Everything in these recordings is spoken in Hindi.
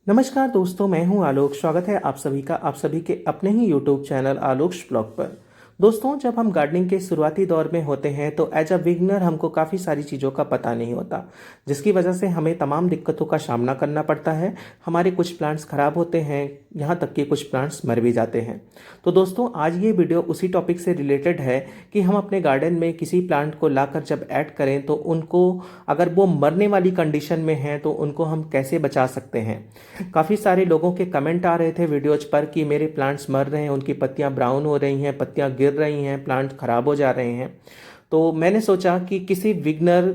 नमस्कार दोस्तों, मैं हूं आलोक। स्वागत है आप सभी का आप सभी के अपने ही यूट्यूब चैनल आलोक्स ब्लॉग पर। दोस्तों, जब हम गार्डनिंग के शुरुआती दौर में होते हैं तो एज अ बिगनर हमको काफ़ी सारी चीज़ों का पता नहीं होता, जिसकी वजह से हमें तमाम दिक्कतों का सामना करना पड़ता है। हमारे कुछ प्लांट्स खराब होते हैं, यहाँ तक कि कुछ प्लांट्स मर भी जाते हैं। तो दोस्तों, आज ये वीडियो उसी टॉपिक से रिलेटेड है कि हम अपने गार्डन में किसी प्लांट को लाकर जब ऐड करें तो उनको, अगर वो मरने वाली कंडीशन में हैं तो उनको हम कैसे बचा सकते हैं। काफ़ी सारे लोगों के कमेंट आ रहे थे वीडियोज पर कि मेरे प्लांट्स मर रहे हैं, उनकी पत्तियां ब्राउन हो रही हैं, पत्तियां गिर रही हैं, प्लांट खराब हो जा रहे हैं। तो मैंने सोचा कि किसी बिगनर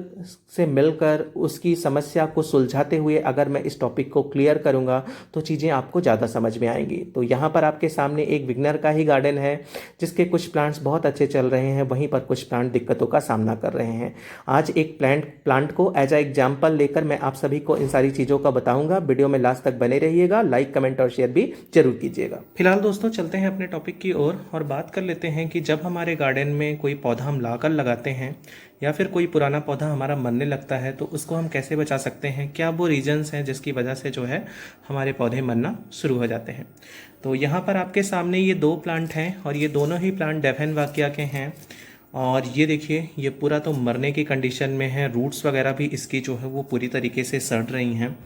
से मिलकर उसकी समस्या को सुलझाते हुए अगर मैं इस टॉपिक को क्लियर करूंगा तो चीज़ें आपको ज़्यादा समझ में आएंगी। तो यहाँ पर आपके सामने एक बिगनर का ही गार्डन है, जिसके कुछ प्लांट्स बहुत अच्छे चल रहे हैं, वहीं पर कुछ प्लांट दिक्कतों का सामना कर रहे हैं। आज एक प्लांट को एज अ एग्जाम्पल लेकर मैं आप सभी को इन सारी चीज़ों का बताऊंगा। वीडियो में लास्ट तक बने रहिएगा, लाइक कमेंट और शेयर भी जरूर कीजिएगा। फिलहाल दोस्तों, चलते हैं अपने टॉपिक की ओर और बात कर लेते हैं कि जब हमारे गार्डन में कोई पौधा हम लाकर लगाते हैं या फिर कोई पुराना पौधा हमारा मरने लगता है तो उसको हम कैसे बचा सकते हैं। क्या वो रीजंस हैं जिसकी वजह से जो है हमारे पौधे मरना शुरू हो जाते हैं। तो यहाँ पर आपके सामने ये दो प्लांट हैं और ये दोनों ही प्लांट डेफेनवाकिया के हैं। और ये देखिए, ये पूरा तो मरने की कंडीशन में है। रूट्स वगैरह भी इसकी जो है वो पूरी तरीके से सड़ रही हैं।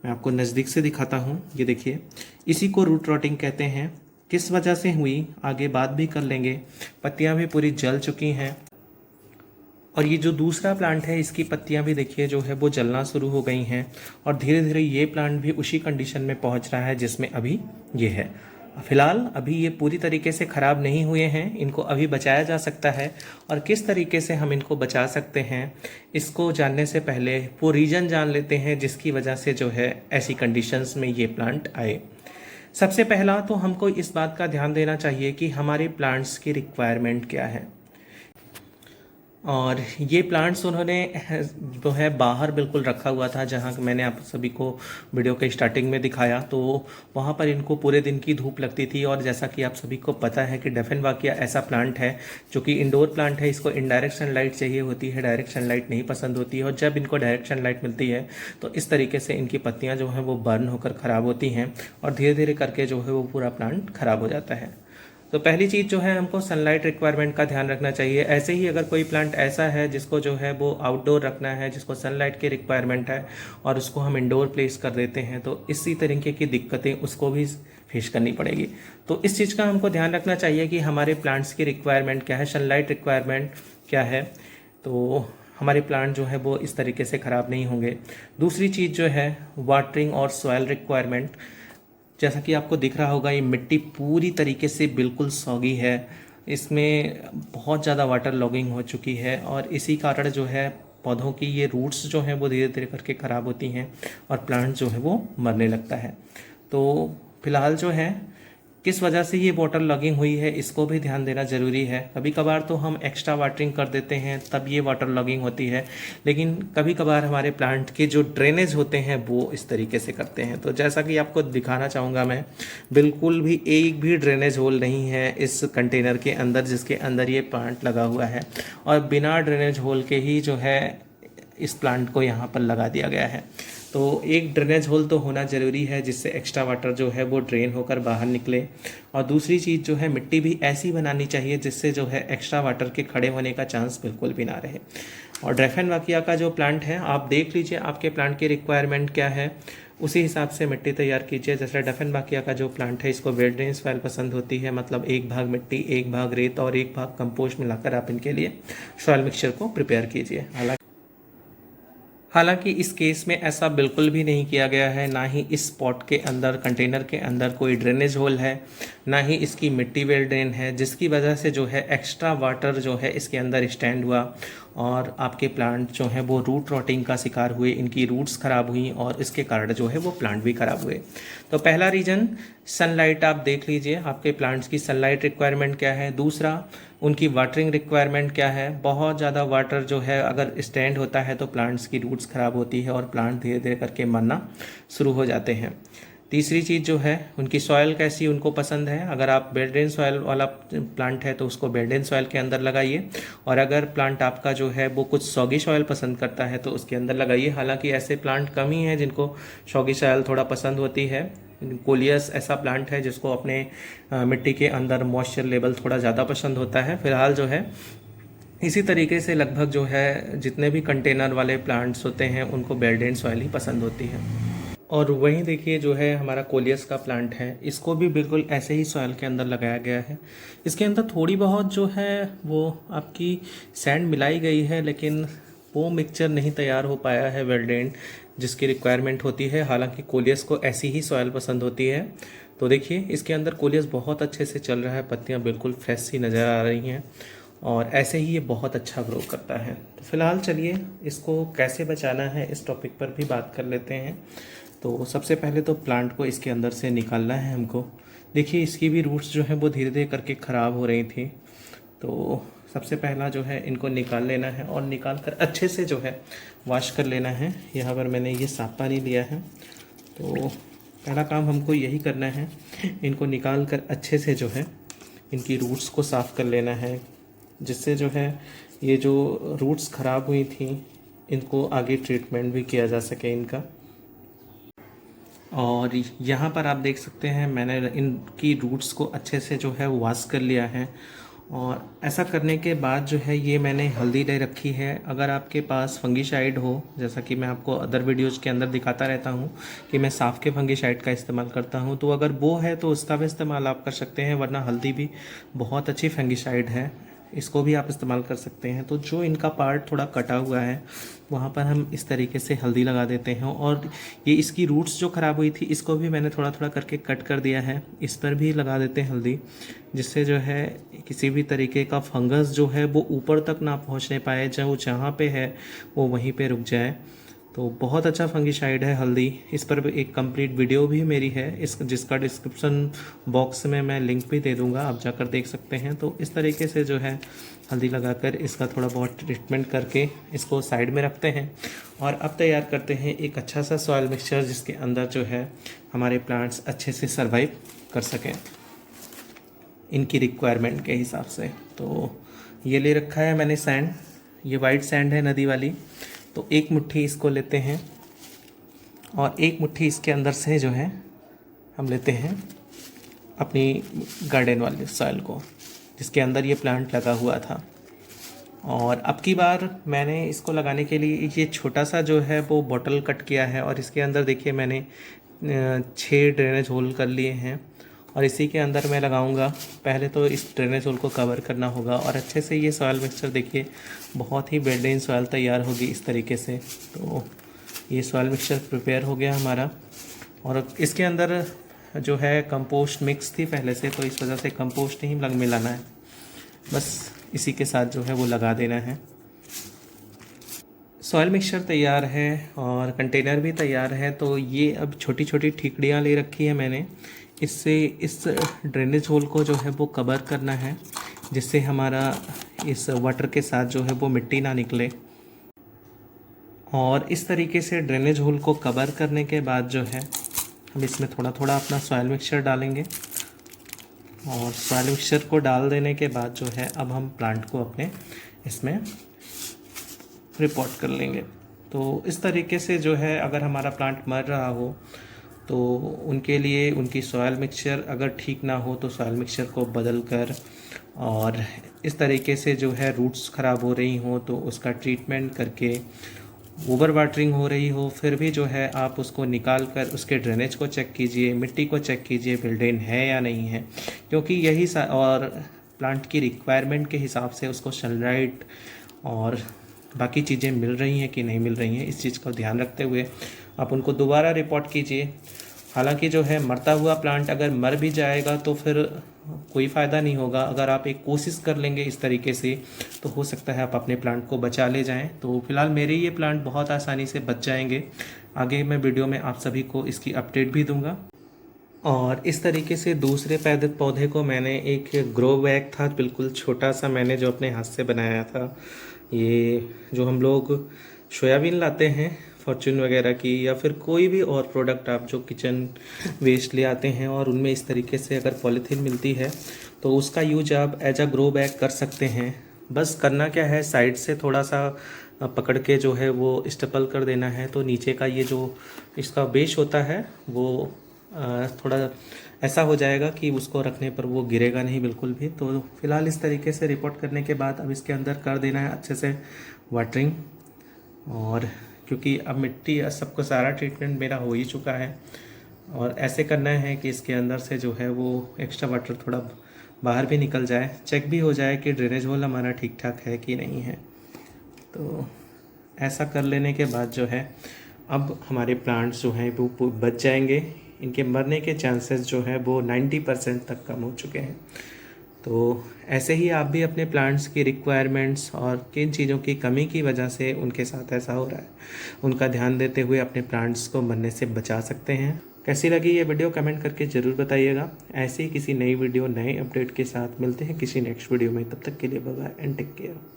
मैं आपको नज़दीक से दिखाता हूँ। ये देखिए, इसी को रूट रॉटिंग कहते हैं। किस वजह से हुई आगे बात भी कर लेंगे। पत्तियाँ भी पूरी जल चुकी हैं। और ये जो दूसरा प्लांट है, इसकी पत्तियां भी देखिए जो है वो जलना शुरू हो गई हैं। और धीरे धीरे ये प्लांट भी उसी कंडीशन में पहुंच रहा है जिसमें अभी ये है। फिलहाल अभी ये पूरी तरीके से ख़राब नहीं हुए हैं, इनको अभी बचाया जा सकता है। और किस तरीके से हम इनको बचा सकते हैं, इसको जानने से पहले वो रीज़न जान लेते हैं जिसकी वजह से जो है ऐसी कंडीशंस में ये प्लांट आए। सबसे पहला तो हमको इस बात का ध्यान देना चाहिए कि हमारे प्लांट्स की रिक्वायरमेंट क्या है। और ये प्लांट्स उन्होंने जो है बाहर बिल्कुल रखा हुआ था, जहाँ मैंने आप सभी को वीडियो के स्टार्टिंग में दिखाया। तो वहाँ पर इनको पूरे दिन की धूप लगती थी। और जैसा कि आप सभी को पता है कि डेफेनवाकिया ऐसा प्लांट है जो कि इंडोर प्लांट है, इसको इनडायरेक्ट सनलाइट चाहिए होती है, डायरेक्ट सनलाइट नहीं पसंद होती है। और जब इनको डायरेक्ट सनलाइट मिलती है तो इस तरीके से इनकी पत्तियाँ जो हैं वो बर्न होकर ख़राब होती हैं और धीरे धीरे करके जो है वो पूरा प्लांट ख़राब हो जाता है। तो पहली चीज़ जो है, हमको सनलाइट रिक्वायरमेंट का ध्यान रखना चाहिए। ऐसे ही अगर कोई प्लांट ऐसा है जिसको जो है वो आउटडोर रखना है, जिसको सनलाइट की रिक्वायरमेंट है और उसको हम इंडोर प्लेस कर देते हैं, तो इसी तरीके की दिक्कतें उसको भी फेस करनी पड़ेगी। तो इस चीज़ का हमको ध्यान रखना चाहिए कि हमारे प्लांट्स की रिक्वायरमेंट क्या है, सनलाइट रिक्वायरमेंट क्या है। तो हमारे प्लांट जो है वो इस तरीके से ख़राब नहीं होंगे। दूसरी चीज़ जो है, वाटरिंग और सॉयल रिक्वायरमेंट। जैसा कि आपको दिख रहा होगा, ये मिट्टी पूरी तरीके से बिल्कुल सौगी है, इसमें बहुत ज़्यादा वाटर लॉगिंग हो चुकी है और इसी कारण जो है पौधों की ये रूट्स जो हैं वो धीरे धीरे करके ख़राब होती हैं और प्लांट जो है वो मरने लगता है। तो फिलहाल जो है किस वजह से ये वाटर लॉगिंग हुई है, इसको भी ध्यान देना ज़रूरी है। कभी कभार तो हम एक्स्ट्रा वाटरिंग कर देते हैं तब ये वाटर लॉगिंग होती है, लेकिन कभी कभार हमारे प्लांट के जो ड्रेनेज होते हैं वो इस तरीके से करते हैं। तो जैसा कि आपको दिखाना चाहूँगा मैं, बिल्कुल भी एक भी ड्रेनेज होल नहीं है इस कंटेनर के अंदर जिसके अंदर ये प्लांट लगा हुआ है। और बिना ड्रेनेज होल के ही जो है इस प्लांट को यहाँ पर लगा दिया गया है। तो एक ड्रेनेज होल तो होना ज़रूरी है जिससे एक्स्ट्रा वाटर जो है वो ड्रेन होकर बाहर निकले। और दूसरी चीज़ जो है, मिट्टी भी ऐसी बनानी चाहिए जिससे जो है एक्स्ट्रा वाटर के खड़े होने का चांस बिल्कुल भी ना रहे। और डेफेनवाकिया का जो प्लांट है, आप देख लीजिए आपके प्लांट की रिक्वायरमेंट क्या है, उसी हिसाब से मिट्टी तैयार कीजिए। जैसे डेफेनवाकिया का जो प्लांट है, इसको वेल ड्रेन सॉइल पसंद होती है, मतलब एक भाग मिट्टी, एक भाग रेत और एक भाग कंपोस्ट मिलाकर आप इनके लिए सॉइल मिक्सचर को प्रिपेयर कीजिए। हालांकि इस केस में ऐसा बिल्कुल भी नहीं किया गया है, ना ही इस पॉट के अंदर, कंटेनर के अंदर कोई ड्रेनेज होल है, ना ही इसकी मिट्टी वेल ड्रेन है, जिसकी वजह से जो है एक्स्ट्रा वाटर जो है इसके अंदर स्टैंड हुआ और आपके प्लांट जो है वो रूट रॉटिंग का शिकार हुए, इनकी रूट्स ख़राब हुई और इसके कारण जो है वो प्लांट भी ख़राब हुए। तो पहला रीज़न, सनलाइट आप देख लीजिए आपके प्लांट्स की सनलाइट रिक्वायरमेंट क्या है। दूसरा, उनकी वाटरिंग रिक्वायरमेंट क्या है। बहुत ज़्यादा वाटर जो है अगर स्टैंड होता है तो प्लांट्स की रूट्स ख़राब होती है और प्लांट धीरे धीरे करके मरना शुरू हो जाते हैं। तीसरी चीज़ जो है उनकी सॉयल कैसी उनको पसंद है। अगर आप बेड इन सॉयल वाला प्लांट है तो उसको बेड इन सॉयल के अंदर लगाइए, और अगर प्लांट आपका जो है वो कुछ सॉगी सॉयल पसंद करता है तो उसके अंदर लगाइए। हालांकि ऐसे प्लांट कम ही हैं जिनको सॉगी सॉयल थोड़ा पसंद होती है। कोलियस ऐसा प्लांट है जिसको अपने मिट्टी के अंदर मॉइस्चर लेवल थोड़ा ज़्यादा पसंद होता है। फिलहाल जो है इसी तरीके से लगभग जो है जितने भी कंटेनर वाले प्लांट्स होते हैं उनको बेड इन सॉयल ही पसंद होती है। और वहीं देखिए जो है हमारा कोलियस का प्लांट है, इसको भी बिल्कुल ऐसे ही सॉइल के अंदर लगाया गया है। इसके अंदर थोड़ी बहुत जो है वो आपकी सैंड मिलाई गई है, लेकिन वो मिक्सचर नहीं तैयार हो पाया है वेल्डेंट जिसकी रिक्वायरमेंट होती है। हालांकि कोलियस को ऐसी ही सॉइल पसंद होती है। तो देखिए इसके अंदर कोलियस बहुत अच्छे से चल रहा है, पत्तियाँ बिल्कुल फ्रेश सी नज़र आ रही हैं और ऐसे ही ये बहुत अच्छा ग्रो करता है। तो फिलहाल चलिए इसको कैसे बचाना है इस टॉपिक पर भी बात कर लेते हैं। तो सबसे पहले तो प्लांट को इसके अंदर से निकालना है हमको। देखिए इसकी भी रूट्स जो है वो धीरे धीरे करके ख़राब हो रही थी, तो सबसे पहला जो है इनको निकाल लेना है और निकाल कर अच्छे से जो है वॉश कर लेना है। यहाँ पर मैंने ये साफ पानी लिया है, तो पहला काम हमको यही करना है, इनको निकाल कर अच्छे से जो है इनकी रूट्स को साफ़ कर लेना है, जिससे जो है ये जो रूट्स ख़राब हुई थी इनको आगे ट्रीटमेंट भी किया जा सके इनका। और यहाँ पर आप देख सकते हैं मैंने इनकी रूट्स को अच्छे से जो है वॉश कर लिया है। और ऐसा करने के बाद जो है ये मैंने हल्दी ले रखी है। अगर आपके पास फंगीसाइड हो, जैसा कि मैं आपको अदर वीडियोज़ के अंदर दिखाता रहता हूँ कि मैं साफ के फंगीसाइड का इस्तेमाल करता हूँ, तो अगर वो है तो उसका भी इस्तेमाल आप कर सकते हैं, वरना हल्दी भी बहुत अच्छी फंगीसाइड है, इसको भी आप इस्तेमाल कर सकते हैं। तो जो इनका पार्ट थोड़ा कटा हुआ है वहाँ पर हम इस तरीके से हल्दी लगा देते हैं। और ये इसकी रूट्स जो ख़राब हुई थी इसको भी मैंने थोड़ा थोड़ा करके कट कर दिया है, इस पर भी लगा देते हैं हल्दी, जिससे जो है किसी भी तरीके का फंगस जो है वो ऊपर तक ना पहुँचने पाए, चाहे वो जहाँ पे है वो वहीं पे रुक जाए। तो बहुत अच्छा फंगीसाइड है हल्दी। इस पर एक कंप्लीट वीडियो भी मेरी है, इस जिसका डिस्क्रिप्शन बॉक्स में मैं लिंक भी दे दूंगा, आप जाकर देख सकते हैं। तो इस तरीके से जो है हल्दी लगाकर इसका थोड़ा बहुत ट्रीटमेंट करके इसको साइड में रखते हैं। और अब तैयार करते हैं एक अच्छा सा सॉइल मिक्सचर जिसके अंदर जो है हमारे प्लांट्स अच्छे से सर्वाइव कर सकें इनकी रिक्वायरमेंट के हिसाब से। तो ये ले रखा है मैंने सैंड, ये वाइट सैंड है नदी वाली। तो एक मुट्ठी इसको लेते हैं और एक मुट्ठी इसके अंदर से जो है हम लेते हैं अपनी गार्डन वाले सॉइल को, जिसके अंदर ये प्लांट लगा हुआ था। और अब की बार मैंने इसको लगाने के लिए ये छोटा सा जो है वो बॉटल कट किया है, और इसके अंदर देखिए मैंने 6 ड्रेनेज होल कर लिए हैं, और इसी के अंदर मैं लगाऊंगा। पहले तो इस ड्रेनेज होल को कवर करना होगा और अच्छे से ये सॉइल मिक्सचर देखिए बहुत ही बेहतरीन सॉइल तैयार होगी इस तरीके से। तो ये सॉइल मिक्सचर प्रिपेयर हो गया हमारा, और इसके अंदर जो है कंपोस्ट मिक्स थी पहले से, तो इस वजह से कंपोस्ट ही मिलाना है, बस इसी के साथ जो है वो लगा देना है। सॉइल मिक्सचर तैयार है और कंटेनर भी तैयार है। तो ये अब छोटी छोटी ठीकड़ियाँ ले रखी है मैंने, इससे इस ड्रेनेज होल को जो है वो कवर करना है, जिससे हमारा इस वाटर के साथ जो है वो मिट्टी ना निकले। और इस तरीके से ड्रेनेज होल को कवर करने के बाद जो है हम इसमें थोड़ा थोड़ा अपना सॉइल मिक्सचर डालेंगे, और सॉइल मिक्सचर को डाल देने के बाद जो है अब हम प्लांट को अपने इसमें रिपोर्ट कर लेंगे। तो इस तरीके से जो है अगर हमारा प्लांट मर रहा हो तो उनके लिए उनकी सॉइल मिक्सचर अगर ठीक ना हो तो सॉइल मिक्सचर को बदल कर, और इस तरीके से जो है रूट्स ख़राब हो रही हों तो उसका ट्रीटमेंट करके, ओवर वाटरिंग हो रही हो फिर भी जो है आप उसको निकाल कर उसके ड्रेनेज को चेक कीजिए, मिट्टी को चेक कीजिए बिल्डेन है या नहीं है, क्योंकि यही और प्लांट की रिक्वायरमेंट के हिसाब से उसको सनलाइट और बाकी चीज़ें मिल रही हैं कि नहीं मिल रही हैं, इस चीज़ का ध्यान रखते हुए आप उनको दोबारा रिपोर्ट कीजिए। हालांकि जो है मरता हुआ प्लांट अगर मर भी जाएगा तो फिर कोई फ़ायदा नहीं होगा। अगर आप एक कोशिश कर लेंगे इस तरीके से तो हो सकता है आप अपने प्लांट को बचा ले जाएं। तो फिलहाल मेरे ये प्लांट बहुत आसानी से बच जाएंगे। आगे मैं वीडियो में आप सभी को इसकी अपडेट भी दूंगा। और इस तरीके से दूसरे पौधे को मैंने एक ग्रो बैग था बिल्कुल छोटा सा, मैंने जो अपने हाथ से बनाया था, ये जो हम लोग सोयाबीन लाते हैं फॉर्च्यून वगैरह की, या फिर कोई भी और प्रोडक्ट आप जो किचन वेस्ट ले आते हैं और उनमें इस तरीके से अगर पॉलीथीन मिलती है तो उसका यूज आप एज अ ग्रो बैग कर सकते हैं। बस करना क्या है, साइड से थोड़ा सा पकड़ के जो है वो स्टेपल कर देना है, तो नीचे का ये जो इसका बेस होता है वो थोड़ा ऐसा हो जाएगा कि उसको रखने पर वो गिरेगा नहीं बिल्कुल भी। तो फिलहाल इस तरीके से रिपोर्ट करने के बाद अब इसके अंदर कर देना है अच्छे से वाटरिंग। और क्योंकि अब मिट्टी सबको सारा ट्रीटमेंट मेरा हो ही चुका है, और ऐसे करना है कि इसके अंदर से जो है वो एक्स्ट्रा वाटर थोड़ा बाहर भी निकल जाए, चेक भी हो जाए कि ड्रेनेज होल हमारा ठीक ठाक है कि नहीं है। तो ऐसा कर लेने के बाद जो है अब हमारे प्लांट्स जो हैं वो बच जाएंगे, इनके मरने के चांसेस जो है वो 90% तक कम हो चुके हैं। तो ऐसे ही आप भी अपने प्लांट्स की रिक्वायरमेंट्स और किन चीज़ों की कमी की वजह से उनके साथ ऐसा हो रहा है उनका ध्यान देते हुए अपने प्लांट्स को मरने से बचा सकते हैं। कैसी लगी ये वीडियो कमेंट करके ज़रूर बताइएगा। ऐसे ही किसी नई वीडियो नए अपडेट के साथ मिलते हैं किसी नेक्स्ट वीडियो में। तब तक के लिए bye bye and take care.